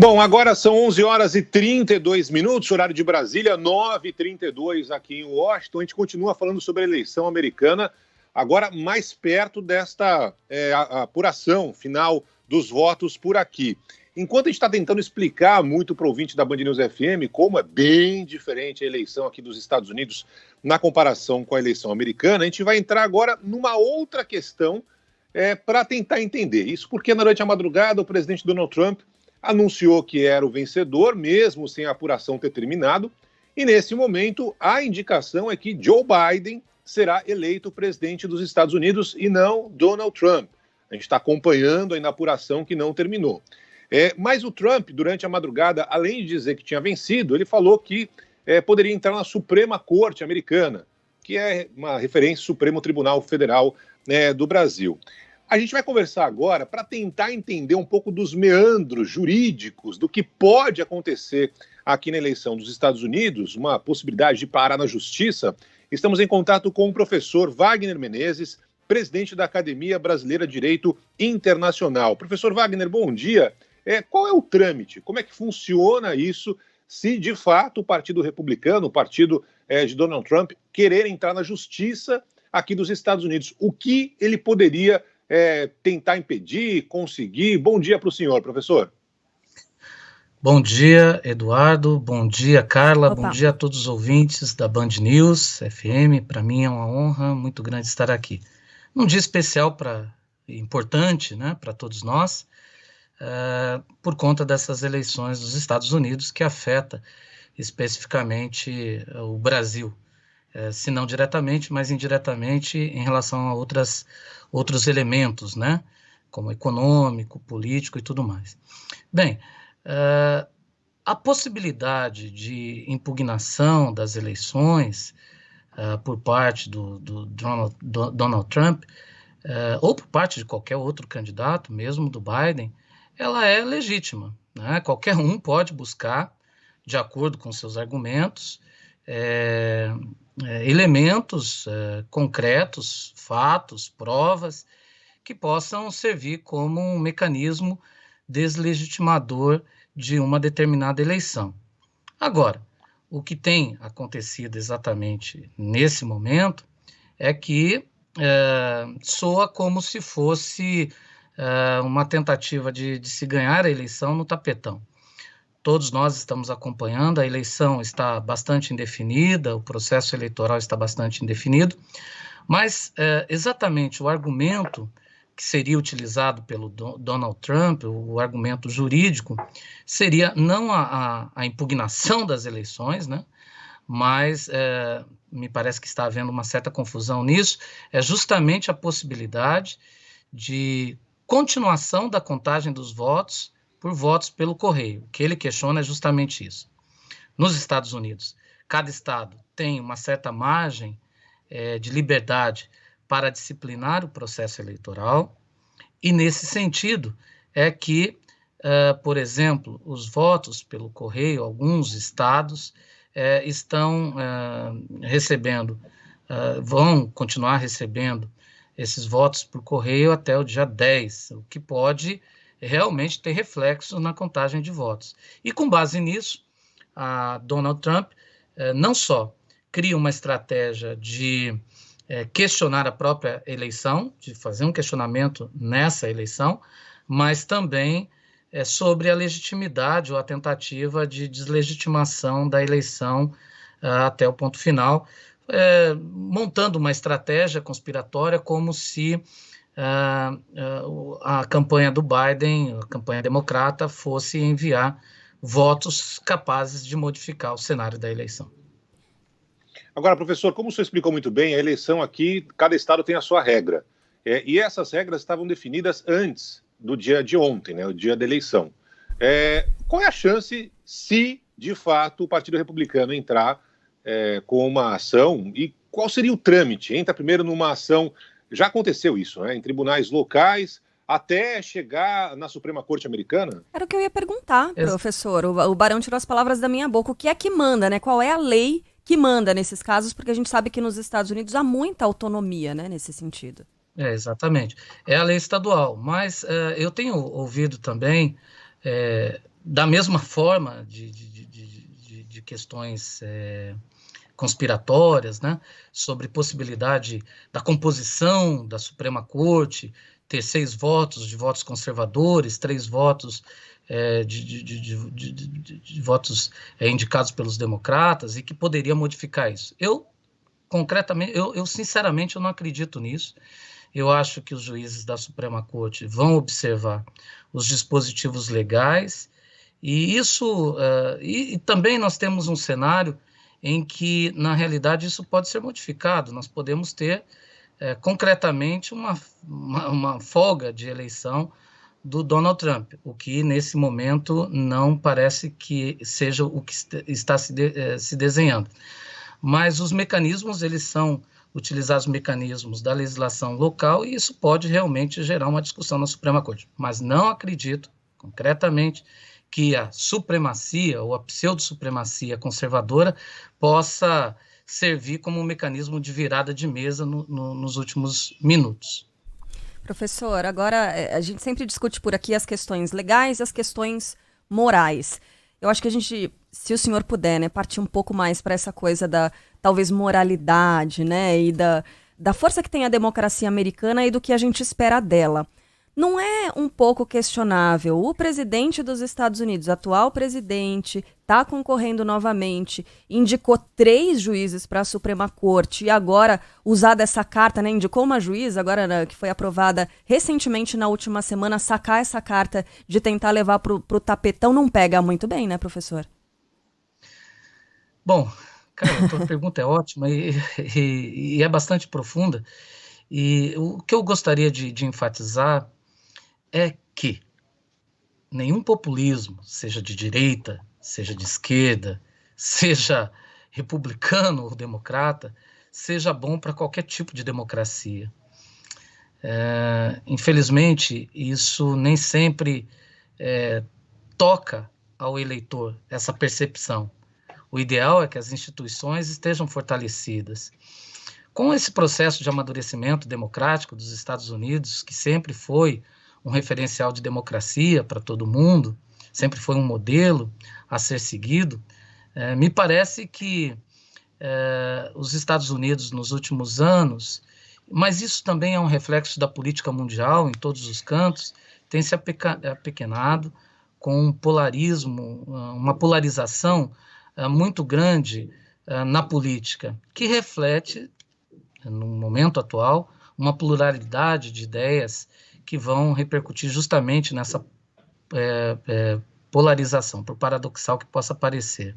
Bom, agora são 11 horas e 32 minutos, horário de Brasília, 9h32 aqui em Washington. A gente continua falando sobre a eleição americana, agora mais perto desta apuração final dos votos por aqui. Enquanto a gente está tentando explicar muito para o ouvinte da Band News FM como é bem diferente a eleição aqui dos Estados Unidos na comparação com a eleição americana, a gente vai entrar agora numa outra questão para tentar entender isso, porque na noite à madrugada o presidente Donald Trump anunciou que era o vencedor, mesmo sem a apuração ter terminado, e nesse momento a indicação é que Joe Biden será eleito presidente dos Estados Unidos e não Donald Trump. A gente está acompanhando ainda a apuração que não terminou. Mas o Trump, durante a madrugada, além de dizer que tinha vencido, ele falou que poderia entrar na Suprema Corte Americana, que é uma referência ao Supremo Tribunal Federal do Brasil. A gente vai conversar agora para tentar entender um pouco dos meandros jurídicos do que pode acontecer aqui na eleição dos Estados Unidos, uma possibilidade de parar na justiça. Estamos em contato com o professor Wagner Menezes, presidente da Academia Brasileira de Direito Internacional. Professor Wagner, bom dia. Qual é o trâmite? Como é que funciona isso se, de fato, o Partido Republicano, o partido de Donald Trump, querer entrar na justiça aqui dos Estados Unidos? O que ele poderia tentar impedir, conseguir? Bom dia para o senhor, professor. Bom dia, Eduardo. Bom dia, Carla. Opa. Bom dia a todos os ouvintes da Band News FM. Para mim é uma honra muito grande estar aqui. Um dia especial importante, né, para todos nós, por conta dessas eleições dos Estados Unidos, que afeta especificamente o Brasil. Se não diretamente, mas indiretamente em relação a outros elementos, né, como econômico, político e tudo mais. Bem, a possibilidade de impugnação das eleições por parte do Donald Trump, ou por parte de qualquer outro candidato, mesmo do Biden, ela é legítima, né? Qualquer um pode buscar, de acordo com seus argumentos, elementos concretos, fatos, provas, que possam servir como um mecanismo deslegitimador de uma determinada eleição. Agora, o que tem acontecido exatamente nesse momento é que soa como se fosse uma tentativa de se ganhar a eleição no tapetão. Todos nós estamos acompanhando, a eleição está bastante indefinida, o processo eleitoral está bastante indefinido, mas exatamente o argumento que seria utilizado pelo Donald Trump, o argumento jurídico, seria não a impugnação das eleições, né? Mas me parece que está havendo uma certa confusão nisso, é justamente a possibilidade de continuação da contagem dos votos por votos pelo correio. O que ele questiona é justamente isso. Nos Estados Unidos, cada estado tem uma certa margem de liberdade para disciplinar o processo eleitoral, e nesse sentido é que, por exemplo, os votos pelo correio, alguns estados estão recebendo, vão continuar recebendo esses votos por correio até o dia 10, o que pode realmente ter reflexo na contagem de votos. E com base nisso, a Donald Trump não só cria uma estratégia de questionar a própria eleição, de fazer um questionamento nessa eleição, mas também sobre a legitimidade ou a tentativa de deslegitimação da eleição até o ponto final, montando uma estratégia conspiratória como se a campanha do Biden, a campanha democrata, fosse enviar votos capazes de modificar o cenário da eleição. Agora, professor, como o senhor explicou muito bem, a eleição aqui, cada estado tem a sua regra. E essas regras estavam definidas antes do dia de ontem, né, o dia da eleição. Qual é a chance, se de fato o Partido Republicano entrar com uma ação, e qual seria o trâmite? Entra primeiro numa ação, já aconteceu isso, né, em tribunais locais, até chegar na Suprema Corte Americana? Era o que eu ia perguntar, professor. O Barão tirou as palavras da minha boca. O que é que manda, né? Qual é a lei que manda nesses casos? Porque a gente sabe que nos Estados Unidos há muita autonomia, né, nesse sentido. Exatamente. É a lei estadual, mas eu tenho ouvido também da mesma forma de questões conspiratórias, né, sobre possibilidade da composição da Suprema Corte, ter 6 votos de votos conservadores, 3 votos de votos indicados pelos democratas, e que poderia modificar isso. Concretamente, sinceramente, eu não acredito nisso. Eu acho que os juízes da Suprema Corte vão observar os dispositivos legais, e isso, e também nós temos um cenário em que, na realidade, isso pode ser modificado. Nós podemos ter, concretamente, uma folga de eleição do Donald Trump, o que, nesse momento, não parece que seja o que está se desenhando. Mas os mecanismos, eles são utilizados, mecanismos da legislação local, e isso pode realmente gerar uma discussão na Suprema Corte. Mas não acredito, concretamente, que a supremacia ou a pseudo-supremacia conservadora possa servir como um mecanismo de virada de mesa nos últimos minutos. Professor, agora a gente sempre discute por aqui as questões legais e as questões morais. Eu acho que a gente, se o senhor puder, né, partir um pouco mais para essa coisa da, talvez, moralidade, né, e da força que tem a democracia americana e do que a gente espera dela. Não é um pouco questionável o presidente dos Estados Unidos, atual presidente, está concorrendo novamente, indicou 3 juízes para a Suprema Corte e agora usar dessa carta, né, indicou uma juíza, agora que foi aprovada recentemente na última semana, sacar essa carta de tentar levar para o tapetão, não pega muito bem, né, professor? Bom, cara, a tua pergunta é ótima e é bastante profunda, e o que eu gostaria de enfatizar é que nenhum populismo, seja de direita, seja de esquerda, seja republicano ou democrata, seja bom para qualquer tipo de democracia. Infelizmente, isso nem sempre toca ao eleitor, essa percepção. O ideal é que as instituições estejam fortalecidas. Com esse processo de amadurecimento democrático dos Estados Unidos, que sempre foi um referencial de democracia para todo mundo, sempre foi um modelo a ser seguido, me parece que os Estados Unidos, nos últimos anos, mas isso também é um reflexo da política mundial, em todos os cantos, tem se apequenado com um polarismo, uma polarização muito grande na política, que reflete, no momento atual, uma pluralidade de ideias que vão repercutir justamente nessa polarização, por paradoxal que possa parecer.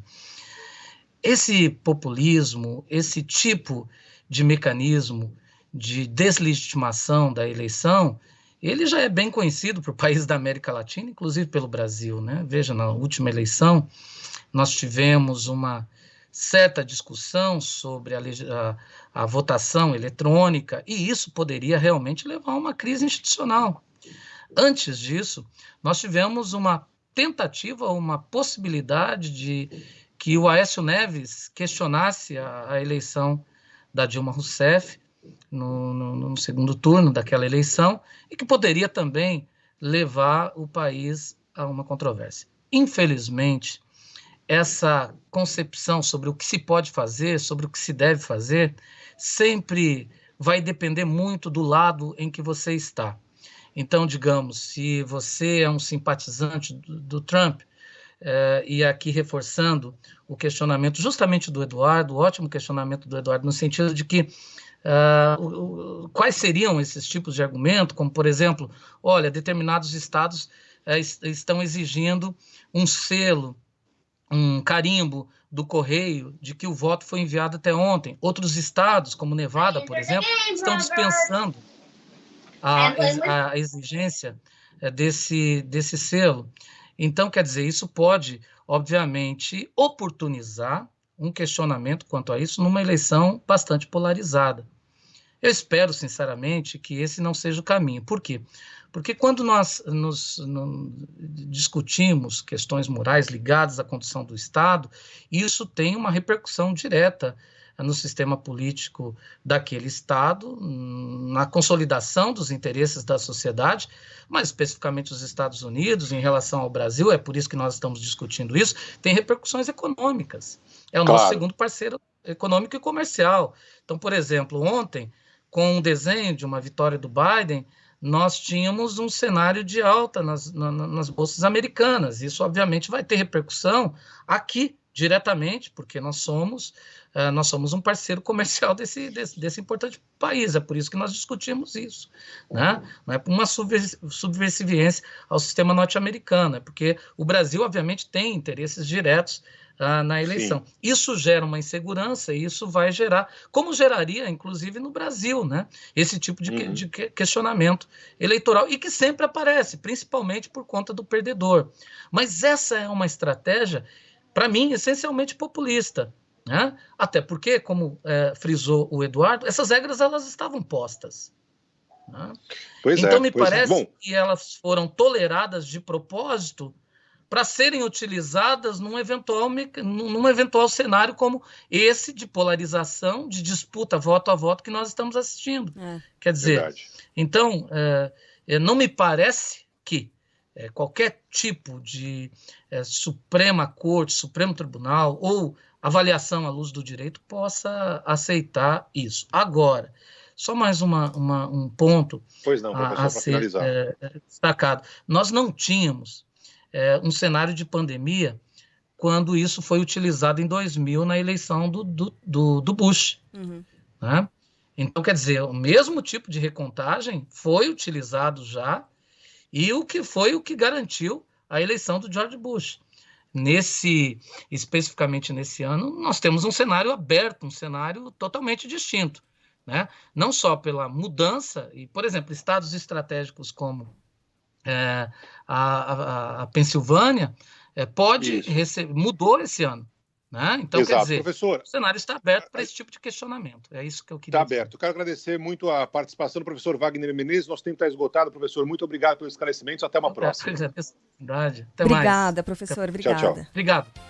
Esse populismo, esse tipo de mecanismo de deslegitimação da eleição, ele já é bem conhecido por países da América Latina, inclusive pelo Brasil, né? Veja, na última eleição, nós tivemos uma certa discussão sobre a votação eletrônica, e isso poderia realmente levar a uma crise institucional. Antes disso, nós tivemos uma tentativa, uma possibilidade de que o Aécio Neves questionasse a eleição da Dilma Rousseff no segundo turno daquela eleição, e que poderia também levar o país a uma controvérsia. Infelizmente, essa concepção sobre o que se pode fazer, sobre o que se deve fazer, sempre vai depender muito do lado em que você está. Então, digamos, se você é um simpatizante do Trump, e aqui reforçando o questionamento justamente do Eduardo, o ótimo questionamento do Eduardo, no sentido de que quais seriam esses tipos de argumento, como, por exemplo, olha, determinados estados estão exigindo um selo, um carimbo do correio de que o voto foi enviado até ontem. Outros estados, como Nevada, por exemplo, estão dispensando a exigência desse selo. Então, quer dizer, isso pode, obviamente, oportunizar um questionamento quanto a isso numa eleição bastante polarizada. Eu espero, sinceramente, que esse não seja o caminho. Por quê? Porque quando nós discutimos questões morais ligadas à condição do Estado, isso tem uma repercussão direta no sistema político daquele Estado, na consolidação dos interesses da sociedade, mas especificamente os Estados Unidos em relação ao Brasil, é por isso que nós estamos discutindo isso, tem repercussões econômicas. É o nosso segundo parceiro econômico e comercial. Então, por exemplo, ontem, com um desenho de uma vitória do Biden, nós tínhamos um cenário de alta nas bolsas americanas. Isso, obviamente, vai ter repercussão aqui, diretamente, porque nós somos um parceiro comercial desse importante país. É por isso que nós discutimos isso, né? Não é por uma subversiviência ao sistema norte-americano, é porque o Brasil, obviamente, tem interesses diretos na eleição. Sim. Isso gera uma insegurança e isso vai gerar, como geraria, inclusive, no Brasil, né? Esse tipo de questionamento eleitoral, e que sempre aparece, principalmente por conta do perdedor. Mas essa é uma estratégia, para mim, essencialmente populista, né? Até porque, como frisou o Eduardo, essas regras elas estavam postas. Né? Então, me parece que elas foram toleradas de propósito para serem utilizadas num eventual cenário como esse de polarização, de disputa voto a voto que nós estamos assistindo. Quer dizer, então, não me parece que qualquer tipo de Suprema Corte, Supremo Tribunal ou avaliação à luz do direito possa aceitar isso. Agora, só mais um ponto a ser destacado. Nós não tínhamos um cenário de pandemia quando isso foi utilizado em 2000 na eleição do Bush. Né? Então, quer dizer, o mesmo tipo de recontagem foi utilizado já e o que garantiu a eleição do George Bush. Especificamente nesse ano, nós temos um cenário aberto, um cenário totalmente distinto. Né? Não só pela mudança, e, por exemplo, estados estratégicos como a Pensilvânia mudou esse ano. Né? Então, quer dizer, professor, o cenário está aberto para esse tipo de questionamento. É isso que eu queria dizer. Está aberto. Quero agradecer muito a participação do professor Wagner Menezes. Nosso tempo está esgotado, professor. Muito obrigado pelos esclarecimentos. Até uma próxima. Até mais. Obrigada, professor. Obrigada. Tchau, tchau. Obrigado.